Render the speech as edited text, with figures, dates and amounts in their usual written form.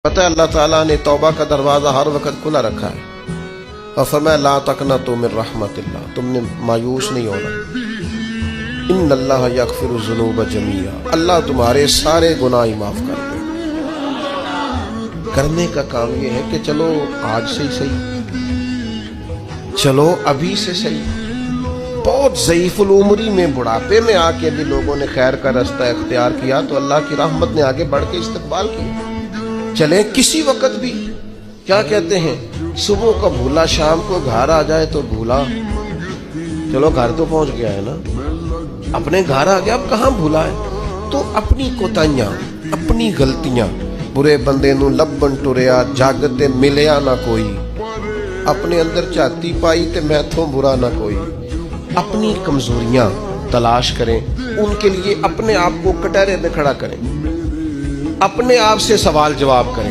پتہ ہے اللہ تعالیٰ نے توبہ کا دروازہ ہر وقت کھلا رکھا ہے اور فرمایا لا تقنطوا من رحمت اللہ، تم نے مایوس نہیں ہونا، ان اللہ یغفر الذنوب جميعا، اللہ تمہارے سارے گناہ معاف کر دے۔ کرنے کا کام یہ ہے کہ چلو آج سے ہی صحیح، چلو ابھی سے صحیح۔ بہت ضعیف العمری میں بڑھاپے میں آ کے بھی لوگوں نے خیر کا رستہ اختیار کیا تو اللہ کی رحمت نے آگے بڑھ کے استقبال کیا۔ چلیں کسی وقت بھی، کیا کہتے ہیں، صبح کا بھولا شام کو گھر آ جائے تو بھولا، چلو گھر تو پہنچ گیا ہے نا، اپنے گھر آ گیا، اب کہاں بھولا ہے؟ تو اپنی کوتاہیاں، اپنی غلطیاں، برے بندے نو لبن ٹریا جگ تے ملیا نہ کوئی، اپنے اندر چاتی پائی تے میتھوں برا نہ کوئی۔ اپنی کمزوریاں تلاش کریں، ان کے لیے اپنے آپ کو کٹہرے میں کھڑا کریں، اپنے آپ سے سوال جواب کریں۔